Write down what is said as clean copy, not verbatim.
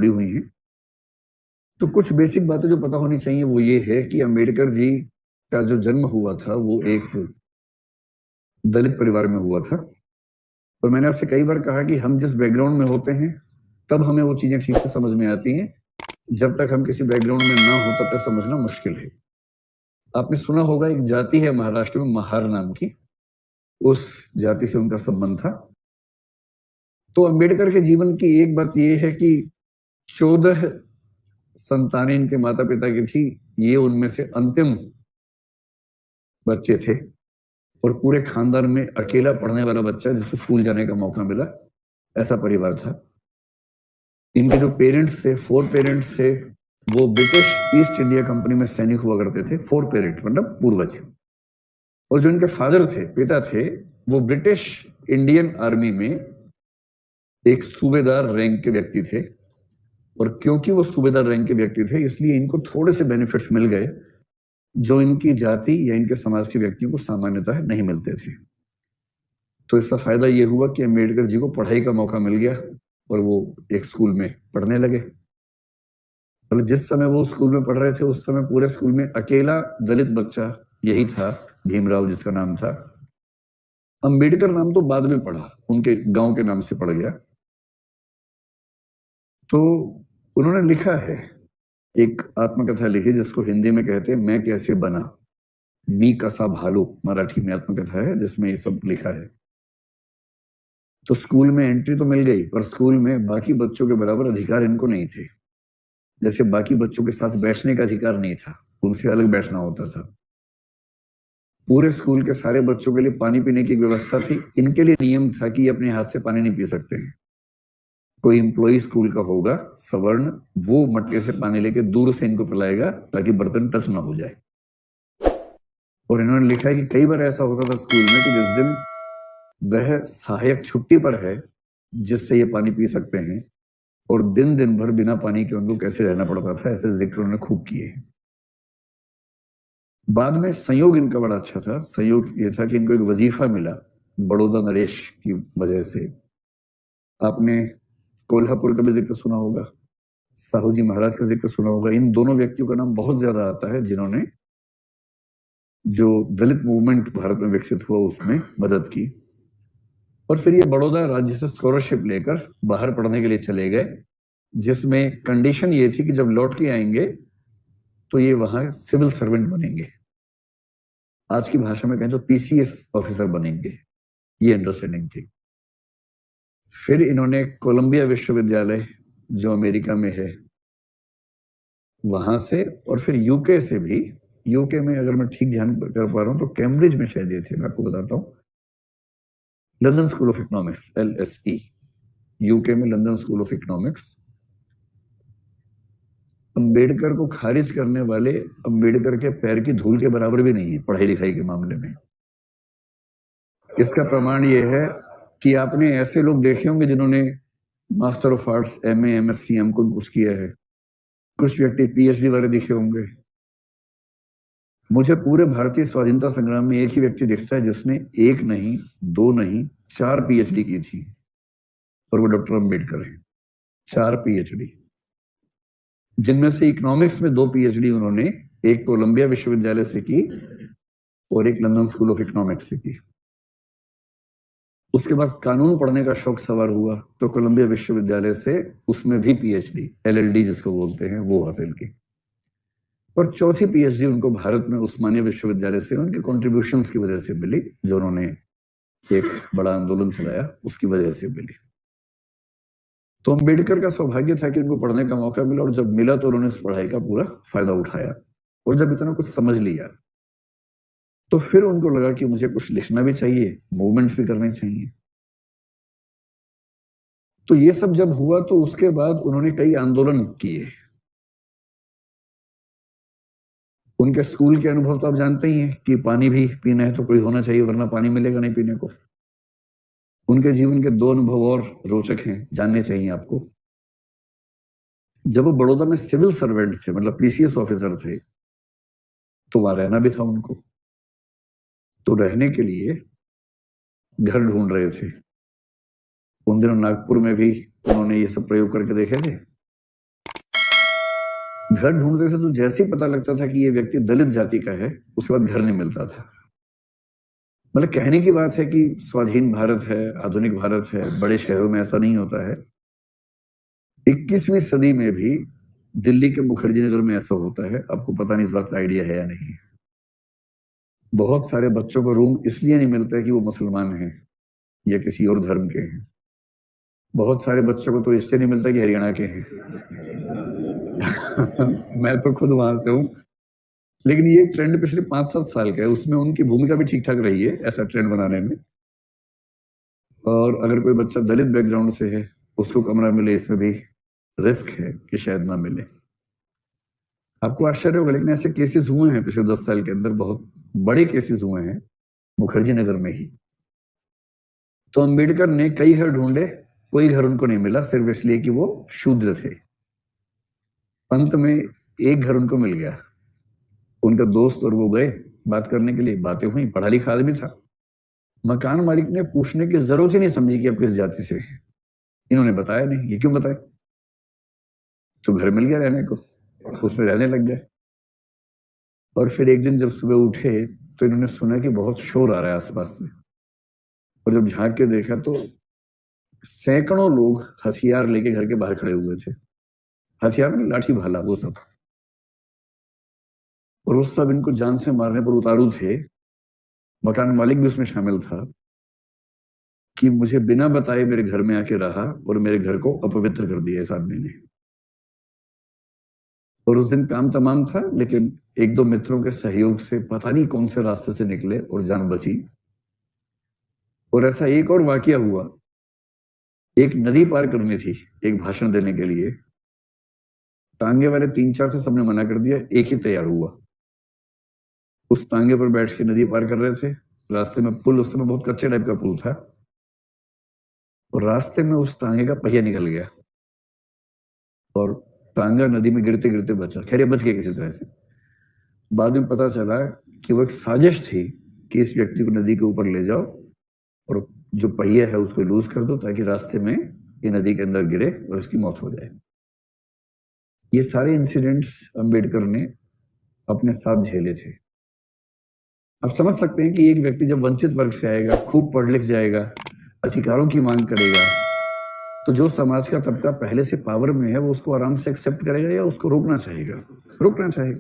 जुड़ी हुई हैं। तो कुछ बेसिक बातें जो पता होनी चाहिए वो ये है कि अम्बेडकर जी का जो जन्म हुआ था वो एक दलित परिवार में हुआ था। और मैंने आपसे कई बार कहा कि हम जिस बैकग्राउंड में होते हैं तब हमें वो चीजें ठीक से समझ में आती हैं, जब तक हम किसी बैकग्राउंड में ना हो तब तक समझना मुश्किल है। आपने सुना होगा एक जाति है महाराष्ट्र में महार नाम की, उस जाति से उनका संबंध था। तो अम्बेडकर के जीवन की एक बात यह है कि 14 संतानें इनके माता पिता की थी, ये उनमें से अंतिम बच्चे थे और पूरे खानदान में अकेला पढ़ने वाला बच्चा जिसको स्कूल जाने का मौका मिला, ऐसा परिवार था। इनके जो पेरेंट्स थे, 4 पेरेंट्स थे, वो ब्रिटिश ईस्ट इंडिया कंपनी में सैनिक हुआ करते थे। 4 पेरेंट्स मतलब पूर्वज। और जो इनके फादर थे, पिता थे, वो ब्रिटिश इंडियन आर्मी में एक सूबेदार रैंक के व्यक्ति थे। और क्योंकि वो सूबेदार रैंक के व्यक्ति थे इसलिए इनको थोड़े से बेनिफिट्स मिल गए जो इनकी जाति या इनके समाज के व्यक्तियों को सामान्यतः नहीं मिलते थे। तो इसका फायदा ये हुआ कि अम्बेडकर जी को पढ़ाई का मौका मिल गया और वो एक स्कूल में पढ़ने लगे। मतलब जिस समय वो स्कूल में पढ़ रहे थे उस समय पूरे स्कूल में अकेला दलित बच्चा यही था, भीमराव जिसका नाम था। अम्बेडकर नाम तो बाद में पढ़ा, उनके गांव के नाम से पड़ गया। तो उन्होंने लिखा है, एक आत्मकथा लिखी जिसको हिंदी में कहते हैं मैं कैसे बना, मी कसा भालू मराठी में आत्मकथा है जिसमें ये सब लिखा है। तो स्कूल में एंट्री तो मिल गई पर स्कूल में बाकी बच्चों के बराबर अधिकार इनको नहीं थे। जैसे बाकी बच्चों के साथ बैठने का अधिकार नहीं था, उनसे अलग बैठना होता था। पूरे स्कूल के सारे बच्चों के लिए पानी पीने की व्यवस्था थी, इनके लिए नियम था कि ये अपने हाथ से पानी नहीं पी सकते हैं। कोई एम्प्लॉय स्कूल का होगा सवर्ण, वो मटके से पानी लेके दूर से इनको पिलाएगा ताकि बर्तन टच ना हो जाए। और इन्होंने लिखा है कि कई बार ऐसा होता था स्कूल में कि जिस दिन वह सहायक छुट्टी पर है जिससे ये पानी पी सकते हैं, और दिन दिन भर बिना पानी के उनको कैसे रहना पड़ता था, ऐसे जिक्र उन्होंने खूब किए। बाद में संयोग इनका बड़ा अच्छा था। संयोग ये था कि इनको एक वजीफा मिला बड़ौदा नरेश की वजह से। आपने कोल्हापुर का भी जिक्र सुना होगा, साहू जी महाराज का जिक्र सुना होगा। इन दोनों व्यक्तियों का नाम बहुत ज्यादा आता है जिन्होंने जो दलित मूवमेंट भारत में विकसित हुआ उसमें मदद की। और फिर ये बड़ौदा राज्य से स्कॉलरशिप लेकर बाहर पढ़ने के लिए चले गए, जिसमें कंडीशन ये थी कि जब लौट के आएंगे तो ये वहां सिविल सर्वेंट बनेंगे, आज की भाषा में कहें तो पीसीएस ऑफिसर बनेंगे, ये अंडरस्टैंडिंग थी। फिर इन्होंने कोलंबिया विश्वविद्यालय जो अमेरिका में है वहां से, और फिर यूके से भी, यूके में अगर मैं ठीक ध्यान कर पा रहा हूं तो कैम्ब्रिज में शायद ये थे, मैं आपको बताता हूं, London school of economics LSE, UK में London school of economics. Ambedkar को खारिज करने वाले अम्बेडकर के पैर की धूल के बराबर भी नहीं है पढ़ाई लिखाई के मामले में। इसका प्रमाण यह है कि आपने ऐसे लोग देखे होंगे जिन्होंने master of arts, MA MSc M.Com कुछ किया है, कुछ व्यक्ति PhD वाले दिखे होंगे। मुझे पूरे भारतीय स्वाधीनता संग्राम में एक ही व्यक्ति दिखता है जिसने 1 नहीं 2 नहीं 4 PhD की थी, और वो डॉक्टर अम्बेडकर है। 4 PhD, जिनमें से इकोनॉमिक्स में 2 PhD उन्होंने एक कोलंबिया विश्वविद्यालय से की और एक लंदन स्कूल ऑफ इकोनॉमिक्स से की। उसके बाद कानून पढ़ने का शौक सवार हुआ तो कोलंबिया विश्वविद्यालय से उसमें भी PhD LLD जिसको बोलते हैं वो हासिल की। और चौथी PhD उनको भारत में उस्मानिया विश्वविद्यालय से उनके कॉन्ट्रीब्यूशंस की वजह से मिली, जो उन्होंने एक बड़ा आंदोलन चलाया उसकी वजह से मिली। तो अम्बेडकर का सौभाग्य था कि उनको पढ़ने का मौका मिला, और जब मिला तो उन्होंने इस पढ़ाई का पूरा फायदा उठाया। और जब इतना कुछ समझ लिया तो फिर उनको लगा कि मुझे कुछ लिखना भी चाहिए, मूवमेंट्स भी करने चाहिए। तो ये सब जब हुआ तो उसके बाद उन्होंने कई आंदोलन किए। उनके स्कूल के अनुभव तो आप जानते ही हैं कि पानी भी पीना है तो कोई होना चाहिए वरना पानी मिलेगा नहीं पीने को। उनके जीवन के 2 अनुभव और रोचक हैं, जानने चाहिए आपको। जब वो बड़ौदा में सिविल सर्वेंट थे, मतलब PCS ऑफिसर थे, तो वहां रहना भी था उनको। तो रहने के लिए घर ढूंढ रहे थे। उन दिनों नागपुर में भी उन्होंने ये सब प्रयोग करके देखे थे। घर ढूंढते थे तो जैसे ही पता लगता था कि ये व्यक्ति दलित जाति का है, उसके बाद घर नहीं मिलता था। मतलब कहने की बात है कि स्वाधीन भारत है, आधुनिक भारत है, बड़े शहरों में ऐसा नहीं होता है। 21वीं सदी में भी दिल्ली के मुखर्जी नगर में ऐसा होता है। आपको पता नहीं इस बात का आइडिया है या नहीं। बहुत सारे बच्चों को रूम इसलिए नहीं मिलता है कि वो मुसलमान हैं या किसी और धर्म के हैं। बहुत सारे बच्चों को तो इसलिए नहीं मिलता कि हरियाणा के हैं। मैं तो खुद वहां से हूँ। लेकिन ये ट्रेंड पिछले 5-7 साल का है, उसमें उनकी भूमिका भी ठीक ठाक रही है ऐसा ट्रेंड बनाने में। और अगर कोई बच्चा दलित बैकग्राउंड से है, उसको कमरा मिले, इसमें भी रिस्क है कि शायद ना मिले। आपको आश्चर्य होगा, लेकिन ऐसे केसेस हुए हैं पिछले 10 साल के अंदर, बहुत बड़े केसेस हुए हैं मुखर्जी नगर में ही। तो अंबेडकर ने कई घर ढूंढे, कोई घर उनको नहीं मिला, सिर्फ इसलिए कि वो शूद्र थे। अंत में एक घर उनको मिल गया। उनका दोस्त और वो गए बात करने के लिए, बातें हुई, पढ़ा लिखा आदमी था। मकान मालिक ने पूछने की जरूरत ही नहीं समझी कि आप किस जाति से हैं। इन्होंने बताया नहीं। ये क्यों बताए? तो घर मिल गया रहने को, उसमें रहने लग गए। और फिर एक दिन जब सुबह उठे तो इन्होंने सुना कि बहुत शोर आ रहा है आसपास से। और जब झांक के देखा तो सैकड़ों लोग हथियार लेके घर के बाहर खड़े हुए थे। हथियार में लाठी भाला वो सब। और वो सब इनको जान से मारने पर उतारू थे। मकान मालिक भी उसमें शामिल था कि मुझे बिना बताए मेरे घर में आके रहा और मेरे घर को अपवित्र कर दिया इस आदमी ने। और उस दिन काम तमाम था, लेकिन एक दो मित्रों के सहयोग से पता नहीं कौन से रास्ते से निकले और जान बची। और ऐसा एक और वाकया हुआ। एक नदी पार करनी थी एक भाषण देने के लिए। तांगे वाले 3-4 से सबने मना कर दिया, एक ही तैयार हुआ। उस तांगे पर बैठ के नदी पार कर रहे थे। रास्ते में पुल, उस समय बहुत कच्चे टाइप का पुल था, और रास्ते में उस तांगे का पहिया निकल गया और तांगा नदी में गिरते गिरते बचा। खैर, ये बच गया किसी तरह से। बाद में पता चला कि वो एक साजिश थी कि इस व्यक्ति को नदी के ऊपर ले जाओ और जो पहिया है उसको लूज कर दो, ताकि रास्ते में ये नदी के अंदर गिरे और इसकी मौत हो जाए। ये सारे इंसिडेंट्स अंबेडकर ने अपने साथ झेले थे। आप समझ सकते हैं कि एक व्यक्ति जब वंचित वर्ग से आएगा, खूब पढ़ लिख जाएगा, अधिकारों की मांग करेगा, तो जो समाज का तबका पहले से पावर में है वो उसको आराम से एक्सेप्ट करेगा या उसको रोकना चाहेगा? रोकना चाहेगा।